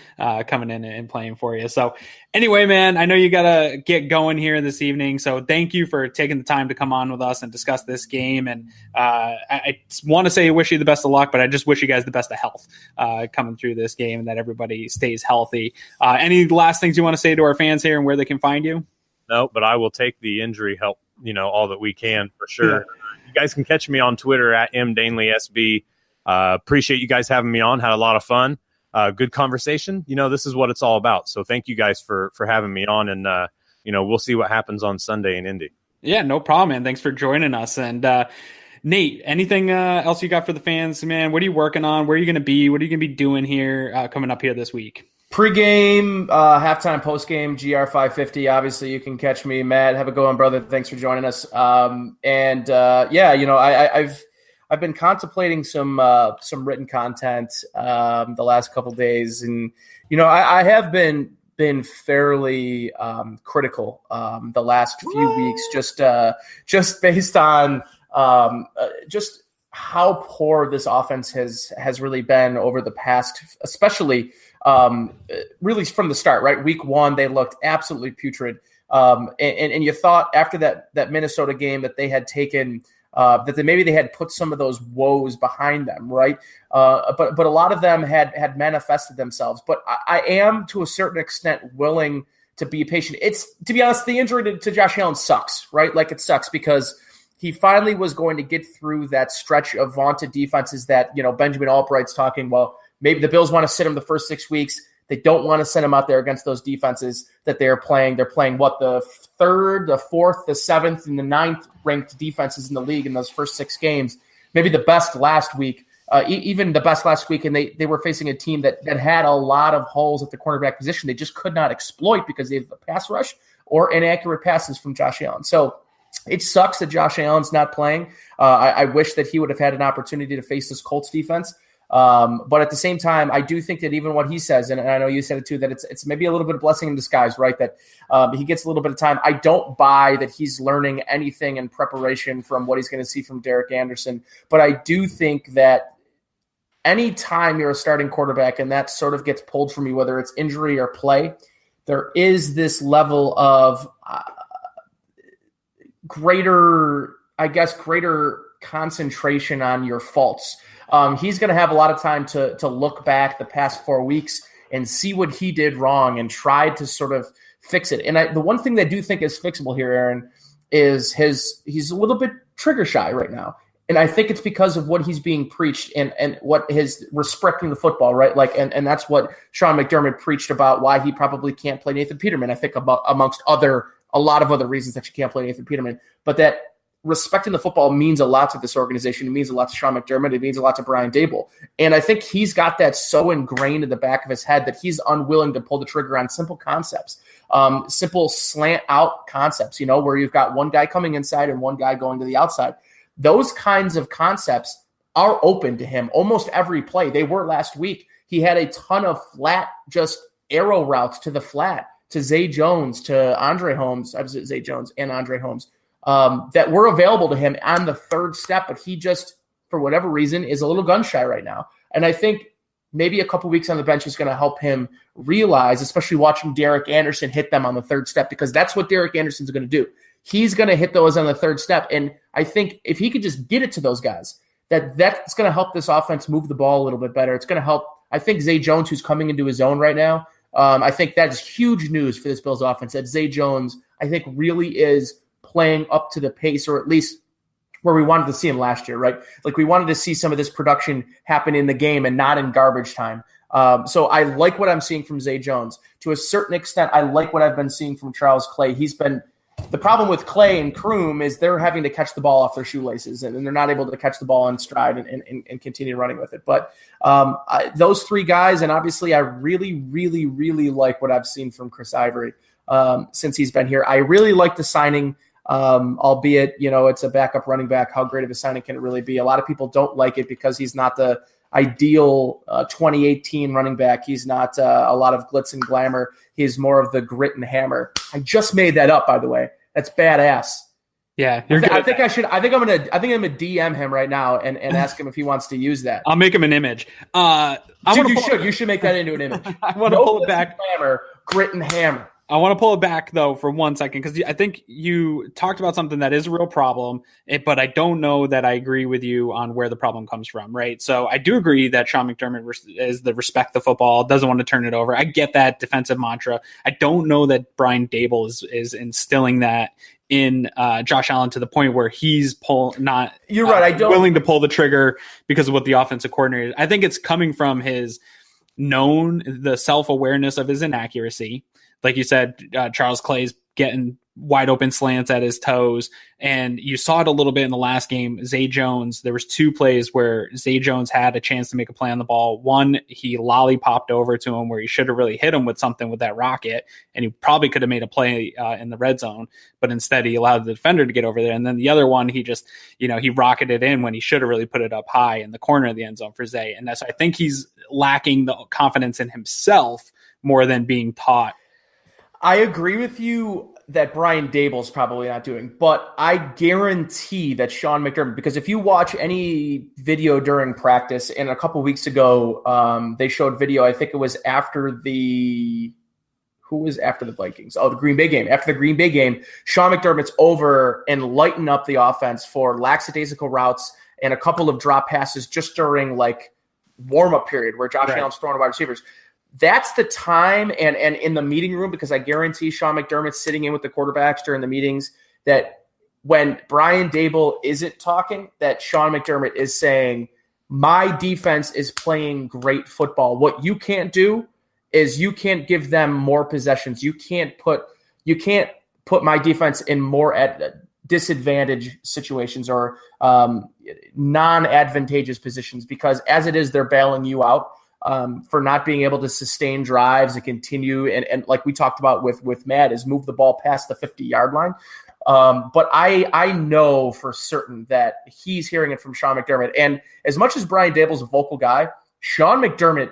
coming in and playing for you. So anyway, man, I know you got to get going here this evening. So thank you for taking the time to come on with us and discuss this game. And I want to say I wish you the best of luck, but I just wish you guys the best of health coming through this game and that everybody stays healthy. Any last things you want to say to our fans here and where they can find you? No, but I will take the injury help, all that we can for sure. Yeah. You guys can catch me on Twitter at MDanelySB. Appreciate you guys having me on. Had a lot of fun. Good conversation. This is what it's all about. So thank you guys for having me on. And, we'll see what happens on Sunday in Indy. Yeah, no problem, man. Thanks for joining us. And Nate, anything else you got for the fans, man? What are you working on? Where are you going to be? What are you going to be doing here coming up here this week? Pre-game, halftime, post-game, GR550. Obviously, you can catch me. Matt, have a good one, brother. Thanks for joining us. I've been contemplating some written content the last couple days, and I have been fairly critical the last few weeks, just based on just how poor this offense has really been over the past, especially really from the start. Right, week 1 they looked absolutely putrid, and you thought after that Minnesota game that they had taken. That maybe they had put some of those woes behind them, right? But a lot of them had manifested themselves. But I am, to a certain extent, willing to be patient. It's, to be honest, the injury to Josh Allen sucks, right? Like, it sucks because he finally was going to get through that stretch of vaunted defenses that, Benjamin Albright's talking, well, maybe the Bills want to sit him the first 6 weeks. They don't want to send him out there against those defenses that they're playing. They're playing the 3rd, the 4th, the 7th, and the 9th ranked defenses in the league in those first 6 games. Maybe the best last week, even the best last week, and they were facing a team that had a lot of holes at the cornerback position. They just could not exploit because they have a pass rush or inaccurate passes from Josh Allen. So it sucks that Josh Allen's not playing. I wish that he would have had an opportunity to face this Colts defense. But at the same time, I do think that even what he says, and I know you said it too, that it's maybe a little bit of blessing in disguise, right? That he gets a little bit of time. I don't buy that he's learning anything in preparation from what he's going to see from Derek Anderson. But I do think that anytime you're a starting quarterback and that sort of gets pulled from you, whether it's injury or play, there is this level of greater concentration on your faults. He's going to have a lot of time to look back the past 4 weeks and see what he did wrong and try to sort of fix it. And the one thing that I do think is fixable here, Aaron, is he's a little bit trigger shy right now. And I think it's because of what he's being preached and what his respecting the football, right? Like, and that's what Sean McDermott preached about why he probably can't play Nathan Peterman. I think amongst a lot of other reasons that you can't play Nathan Peterman, but that respecting the football means a lot to this organization. It means a lot to Sean McDermott. It means a lot to Brian Dable. And I think he's got that so ingrained in the back of his head that he's unwilling to pull the trigger on simple concepts, simple slant out concepts, where you've got one guy coming inside and one guy going to the outside. Those kinds of concepts are open to him almost every play. They were last week. He had a ton of flat, just arrow routes to the flat, to Zay Jones, to Andre Holmes. I was Zay Jones and Andre Holmes. That were available to him on the 3rd step, but he just, for whatever reason, is a little gun shy right now. And I think maybe a couple weeks on the bench is going to help him realize, especially watching Derek Anderson hit them on the 3rd step, because that's what Derek Anderson's going to do. He's going to hit those on the 3rd step. And I think if he could just get it to those guys, that's going to help this offense move the ball a little bit better. It's going to help, I think, Zay Jones, who's coming into his own right now. I think that's huge news for this Bills offense, that Zay Jones, I think, really is playing up to the pace, or at least where we wanted to see him last year, right? Like, we wanted to see some of this production happen in the game and not in garbage time. So I like what I'm seeing from Zay Jones. To a certain extent, I like what I've been seeing from Charles Clay. The problem with Clay and Kroom is they're having to catch the ball off their shoelaces, and they're not able to catch the ball in stride and continue running with it. But those 3 guys, and obviously I really, really, really like what I've seen from Chris Ivory since he's been here. I really like the signing. Albeit, it's a backup running back. How great of a signing can it really be? A lot of people don't like it because he's not the ideal 2018 running back. He's not a lot of glitz and glamour. He's more of the grit and hammer. I just made that up, by the way. That's badass. Yeah, I think I'm gonna DM him right now and ask him if he wants to use that. I'll make him an image. You should make that into an image. I want to pull it back. Hammer, grit and hammer. I want to pull it back, though, for 1 second, because I think you talked about something that is a real problem, but I don't know that I agree with you on where the problem comes from, right? So I do agree that Sean McDermott is the respect the football, doesn't want to turn it over. I get that defensive mantra. I don't know that Brian Dable is instilling that in Josh Allen to the point where he's willing to pull the trigger because of what the offensive coordinator. I think it's coming from the self-awareness of his inaccuracy. Like you said, Charles Clay's getting wide open slants at his toes. And you saw it a little bit in the last game. Zay Jones, there was 2 plays where Zay Jones had a chance to make a play on the ball. One, he lollipopped over to him where he should have really hit him with something with that rocket, and he probably could have made a play in the red zone, but instead he allowed the defender to get over there. And then the other one, he just, he rocketed in when he should have really put it up high in the corner of the end zone for Zay. And that's, I think he's lacking the confidence in himself more than being taught. I agree with you that Brian Dable's probably not doing, but I guarantee that Sean McDermott, because if you watch any video during practice, and a couple weeks ago, they showed video, I think it was after the Vikings? Oh, the Green Bay game. After the Green Bay game, Sean McDermott's over and lighten up the offense for lackadaisical routes and a couple of drop passes just during like warm-up period where Josh Allen's throwing to wide receivers. That's the time, and in the meeting room, because I guarantee Sean McDermott's sitting in with the quarterbacks during the meetings, that when Brian Dable isn't talking, that Sean McDermott is saying, my defense is playing great football. What you can't do is you can't give them more possessions. You can't put my defense in more disadvantage situations or non-advantageous positions, because as it is, they're bailing you out for not being able to sustain drives and continue. And like we talked about with Matt, is move the ball past the 50-yard line. But I know for certain that he's hearing it from Sean McDermott. And as much as Brian Dable's a vocal guy, Sean McDermott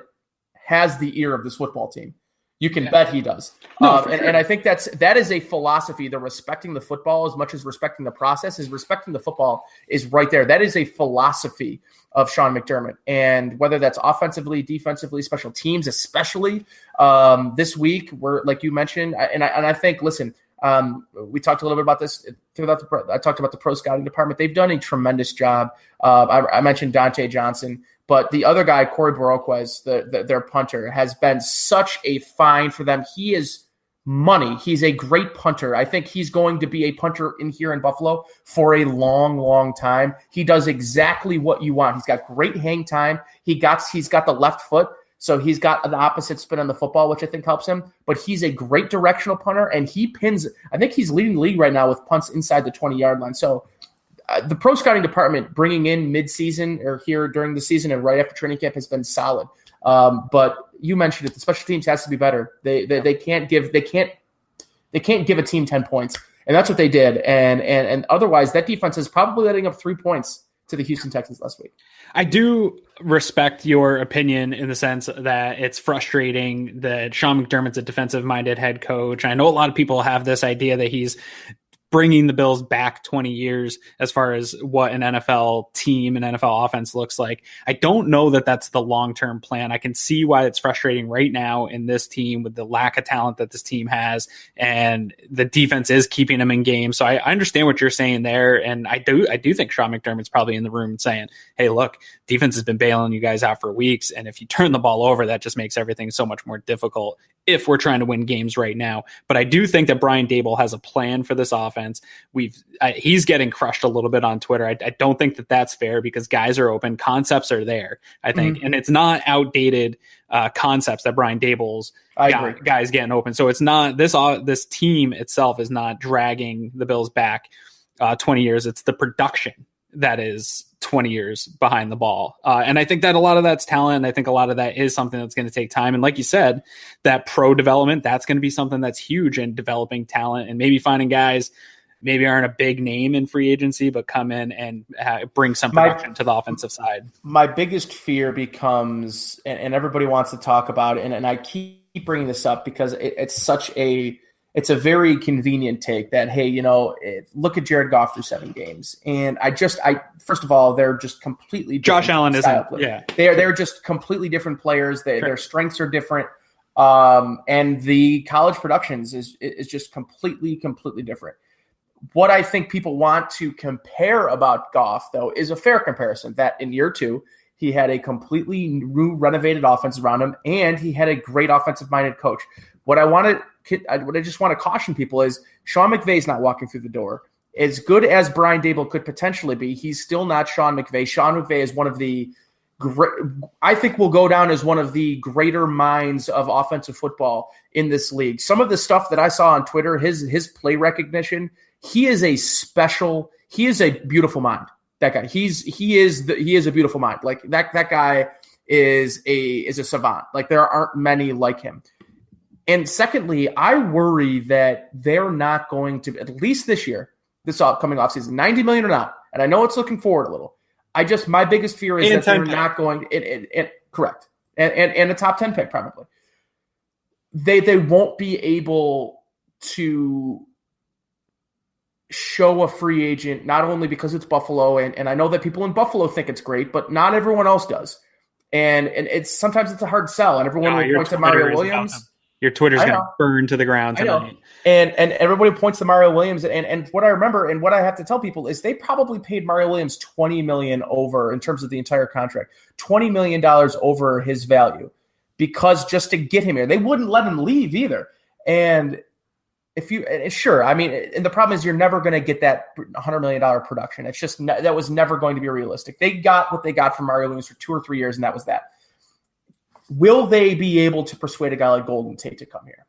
has the ear of this football team. You can bet he does. No, and I think that is a philosophy. The respecting the football as much as respecting the process is respecting the football is right there. That is a philosophy of Sean McDermott. And whether that's offensively, defensively, special teams, especially this week, we're like you mentioned, and I think, listen, we talked a little bit about this I talked about the pro scouting department. They've done a tremendous job. I mentioned Dante Johnson. But the other guy, Corey Boroquez, their punter, has been such a find for them. He is money. He's a great punter. I think he's going to be a punter here in Buffalo for a long, long time. He does exactly what you want. He's got great hang time. He's got the left foot, so he's got the opposite spin on the football, which I think helps him. But he's a great directional punter, and he pins. I think he's leading the league right now with punts inside the 20-yard line. So the pro scouting department bringing in mid-season or here during the season and right after training camp has been solid. But you mentioned it, the special teams has to be better. They can't give a team 10 points, and that's what they did. And otherwise, that defense is probably letting up 3 points to the Houston Texans last week. I do respect your opinion in the sense that it's frustrating that Sean McDermott's a defensive-minded head coach. I know a lot of people have this idea that he's bringing the Bills back 20 years as far as what an NFL team and NFL offense looks like. I don't know that that's the long-term plan. I can see why it's frustrating right now in this team with the lack of talent that this team has, and the defense is keeping them in games. So I understand what you're saying there. And I do think Sean McDermott's probably in the room saying, hey, look, defense has been bailing you guys out for weeks. And if you turn the ball over, that just makes everything so much more difficult if we're trying to win games right now. But I do think that Brian Dable has a plan for this offense. He's getting crushed a little bit on Twitter. I don't think that that's fair because guys are open. Concepts are there, I think. Mm-hmm. And it's not outdated concepts that Brian Dable's guys getting open. So it's not this team itself is not dragging the Bills back 20 years. It's the production that is 20 years behind the ball. And I think that a lot of that's talent. I think a lot of that is something that's going to take time. And like you said, that pro development, that's going to be something that's huge in developing talent and maybe finding guys maybe aren't a big name in free agency, but come in and bring some production to the offensive side. My biggest fear becomes, and everybody wants to talk about it, and I keep bringing this up because it's a very convenient take that, hey, look at Jared Goff through 7 games. And I first of all, they're just completely different. Josh Allen isn't. Yeah. They're just completely different players. Their strengths are different. And the college productions is just completely different. What I think people want to compare about Goff, though, is a fair comparison that in year 2, he had a completely new renovated offense around him, and he had a great offensive-minded coach. What I just want to caution people is Sean McVay is not walking through the door. As good as Brian Dable could potentially be, he's still not Sean McVay. Sean McVay is one of the I think will go down as one of the greater minds of offensive football in this league. Some of the stuff that I saw on Twitter, his play recognition, he is a beautiful mind. That guy, he is a beautiful mind. Like that guy is a savant. Like there aren't many like him. And secondly, I worry that they're not going to, at least this year, this upcoming offseason, $90 million or not. And I know it's looking forward a little. My biggest fear is that they're not going correct. And a top 10 pick, probably. They won't be able to show a free agent, not only because it's Buffalo, and I know that people in Buffalo think it's great, but not everyone else does. And sometimes it's a hard sell, and everyone points to Mario Williams. Your Twitter's going to burn to the ground tonight. And everybody points to Mario Williams. And what I remember and what I have to tell people is they probably paid Mario Williams $20 million over in terms of the entire contract, $20 million over his value, because just to get him here, they wouldn't let him leave either. And and the problem is you're never going to get that $100 million production. It's just that was never going to be realistic. They got what they got from Mario Williams for 2 or 3 years, and that was that. Will they be able to persuade a guy like Golden Tate to come here?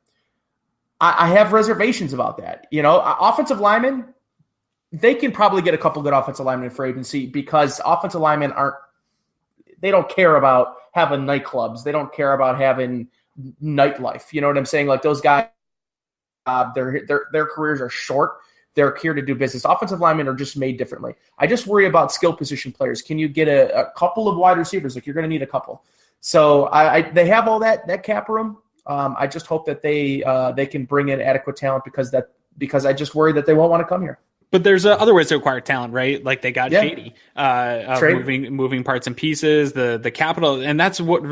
I have reservations about that. Offensive linemen, they can probably get a couple good offensive linemen for agency because offensive linemen they don't care about having nightclubs. They don't care about having nightlife. You know what I'm saying? Like those guys, their careers are short. They're here to do business. Offensive linemen are just made differently. I just worry about skill position players. Can you get a couple of wide receivers? Like you're going to need a couple. So they have all that cap room. I just hope that they can bring in adequate talent because I just worry that they won't want to come here. But there's other ways to acquire talent, right? Like they got Shady, moving parts and pieces, the capital, and that's what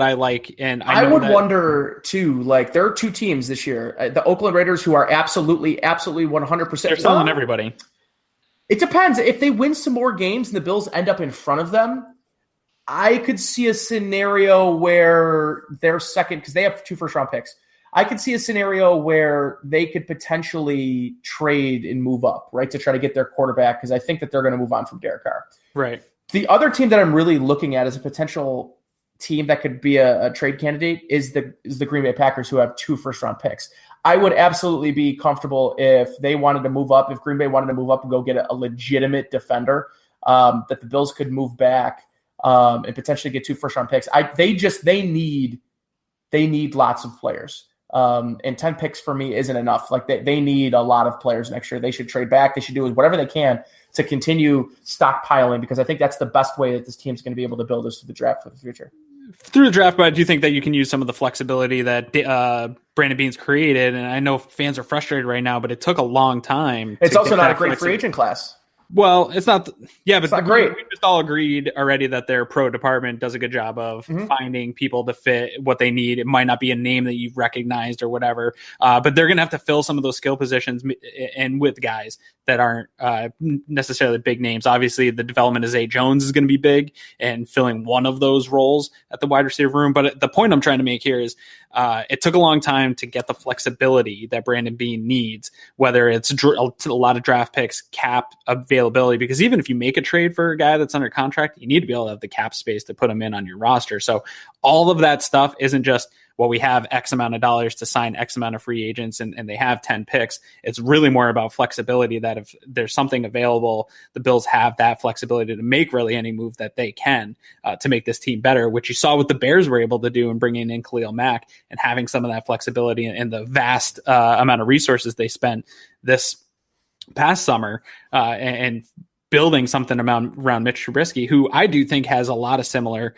I like. And I would wonder too. Like there are 2 teams this year: the Oakland Raiders, who are absolutely 100%. They're selling everybody. It depends. If they win some more games and the Bills end up in front of them, I could see a scenario where they're second because they have 2 first-round picks. I could see a scenario where they could potentially trade and move up, right, to try to get their quarterback because I think that they're going to move on from Derek Carr. Right. The other team that I'm really looking at as a potential team that could be a trade candidate is the Green Bay Packers, who have 2 first-round picks. I would absolutely be comfortable if they wanted to move up, if Green Bay wanted to move up and go get a legitimate defender, that the Bills could move back and potentially get 2 first-round picks. They need lots of players. And 10 picks for me isn't enough. Like they need a lot of players next year. They should trade back. They should do whatever they can to continue stockpiling because I think that's the best way that this team's going to be able to build us through the draft for the future. Through the draft, but I do think that you can use some of the flexibility that Brandon Beane's created. And I know fans are frustrated right now, but it took a long time. It's also not a great free agent class. Well, it's not. But it's not great. We just all agreed already that their pro department does a good job of finding people to fit what they need. It might not be a name that you've recognized or whatever, but they're going to have to fill some of those skill positions and with guys that aren't necessarily big names. Obviously, the development of Zay Jones is going to be big and filling one of those roles at the wide receiver room. But the point I'm trying to make here is it took a long time to get the flexibility that Brandon Beane needs, whether it's a lot of draft picks, cap availability, because even if you make a trade for a guy that's under contract, you need to be able to have the cap space to put him in on your roster. So all of that stuff isn't just, well, we have X amount of dollars to sign X amount of free agents and they have 10 picks. It's really more about flexibility, that if there's something available, the Bills have that flexibility to make really any move that they can to make this team better, which you saw what the Bears were able to do in bringing in Khalil Mack and having some of that flexibility and the vast amount of resources they spent this past summer and building something around Mitch Trubisky, who I do think has a lot of similar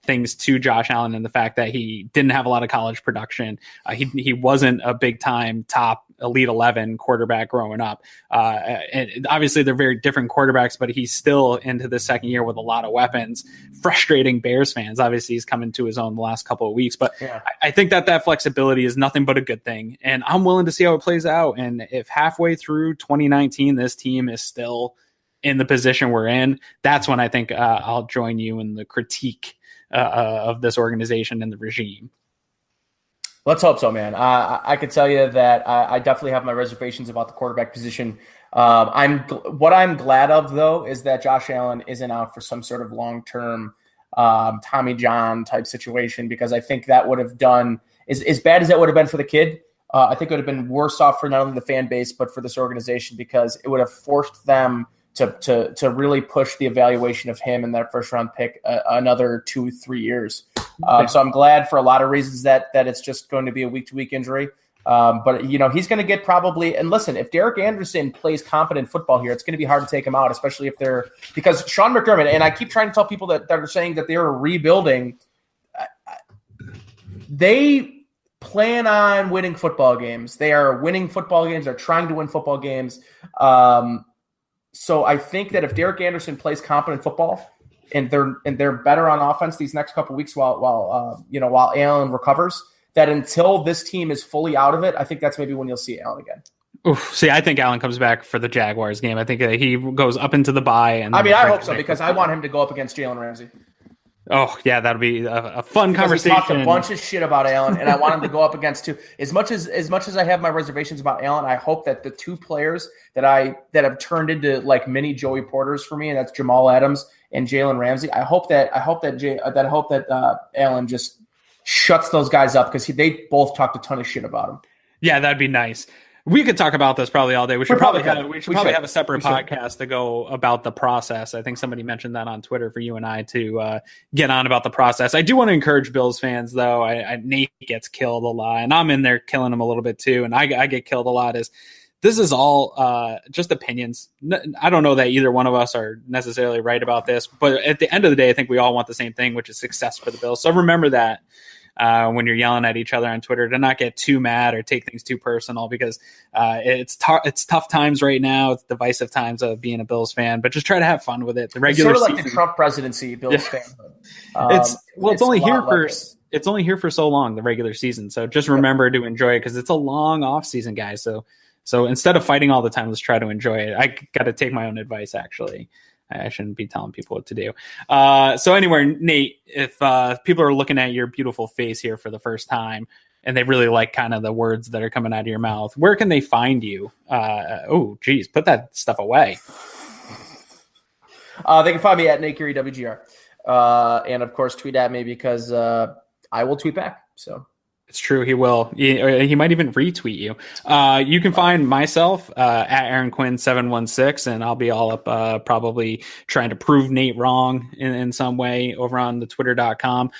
things to Josh Allen in the fact that he didn't have a lot of college production. He wasn't a big time top elite 11 quarterback growing up. And obviously they're very different quarterbacks, but he's still into the second year with a lot of weapons, frustrating Bears fans. Obviously he's come into his own the last couple of weeks, but yeah. I think that flexibility is nothing but a good thing. And I'm willing to see how it plays out. And if halfway through 2019, this team is still in the position we're in, that's when I think I'll join you in the critique of this organization and the regime. Let's hope so, man. I can tell you that I definitely have my reservations about the quarterback position. What I'm glad of, though, is that Josh Allen isn't out for some sort of long-term Tommy John type situation, because I think that would have done as bad as that would have been for the kid. I think it would have been worse off for not only the fan base, but for this organization, because it would have forced them to really push the evaluation of him in that first round pick another 2-3 years. So I'm glad for a lot of reasons that it's just going to be a week-to-week injury. But he's going to get probably, and listen, if Derek Anderson plays competent football here, it's going to be hard to take him out, especially if because Sean McDermott, and I keep trying to tell people that are saying that they're rebuilding, they plan on winning football games. They are winning football games. They're trying to win football games. So I think that if Derek Anderson plays competent football and they're better on offense these next couple of weeks while Allen recovers, that until this team is fully out of it, I think that's maybe when you'll see Allen again. Oof, see, I think Allen comes back for the Jaguars game. I think he goes up into the bye. And I hope so, because I want him to go up against Jalen Ramsey. Oh, yeah, that'll be a fun conversation. He talked a bunch of shit about Allen, and I want him to go up against two. As much as I have my reservations about Allen, I hope that the two players that have turned into like mini Joey Porters for me, and that's Jamal Adams and Jalen Ramsey. I hope that Allen just shuts those guys up, because they both talked a ton of shit about him. Yeah, that'd be nice. We could talk about this probably all day. We should probably have a separate podcast to go about the process. I think somebody mentioned that on Twitter for you and I to get on about the process. I do want to encourage Bills fans, though. Nate gets killed a lot, and I'm in there killing him a little bit too, and I get killed a lot. This is all just opinions. I don't know that either one of us are necessarily right about this, but at the end of the day, I think we all want the same thing, which is success for the Bills. So remember that. When you're yelling at each other on Twitter, to not get too mad or take things too personal, because it's tough times right now. It's divisive times of being a Bills fan, but just try to have fun with it. The regular it's sort of season, like the Trump presidency Bills fan. It's only here for so long, the regular season. So just remember to enjoy it, because it's a long off season, guys. So instead of fighting all the time, let's try to enjoy it. I got to take my own advice, actually. I shouldn't be telling people what to do. So anyway, Nate, if people are looking at your beautiful face here for the first time and they really like kind of the words that are coming out of your mouth, where can they find you? Put that stuff away. They can find me at Nate Kaiir WGR. And of course, tweet at me, because I will tweet back. So. It's true. He will. He might even retweet you. You can find myself at Aaron Quinn 716, and I'll be all up probably trying to prove Nate wrong in some way over on the twitter.com.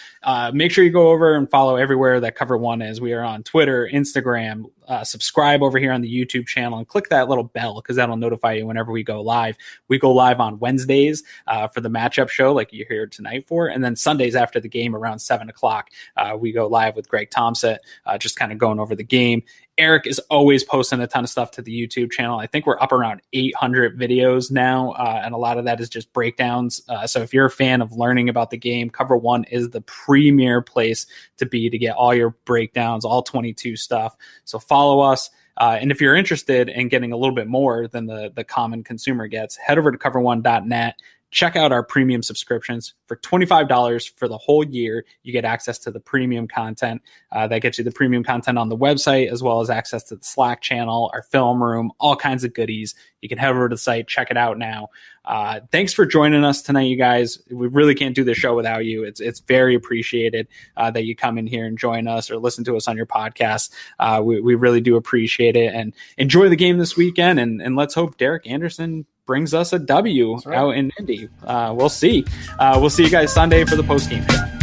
Make sure you go over and follow everywhere that Cover One is. We are on Twitter, Instagram. Subscribe over here on the YouTube channel and click that little bell, because that'll notify you whenever we go live. We go live on Wednesdays for the matchup show, like you're here tonight for, and then Sundays after the game around 7:00. We go live with Greg Thompson, just kind of going over the game. Eric is always posting a ton of stuff to the YouTube channel. I think we're up around 800 videos now, and a lot of that is just breakdowns. So if you're a fan of learning about the game, Cover One is the premier place to be to get all your breakdowns, all 22 stuff. So follow us. And if you're interested in getting a little bit more than the common consumer gets, head over to cover1.net. Check out our premium subscriptions. For $25 for the whole year, you get access to the premium content. That gets you the premium content on the website, as well as access to the Slack channel, our film room, all kinds of goodies. You can head over to the site, check it out now. Thanks for joining us tonight, you guys. We really can't do this show without you. It's very appreciated that you come in here and join us or listen to us on your podcast. We really do appreciate it, and enjoy the game this weekend. And let's hope Derek Anderson brings us a W out in Indy. We'll see. We'll see you guys Sunday for the post-game show.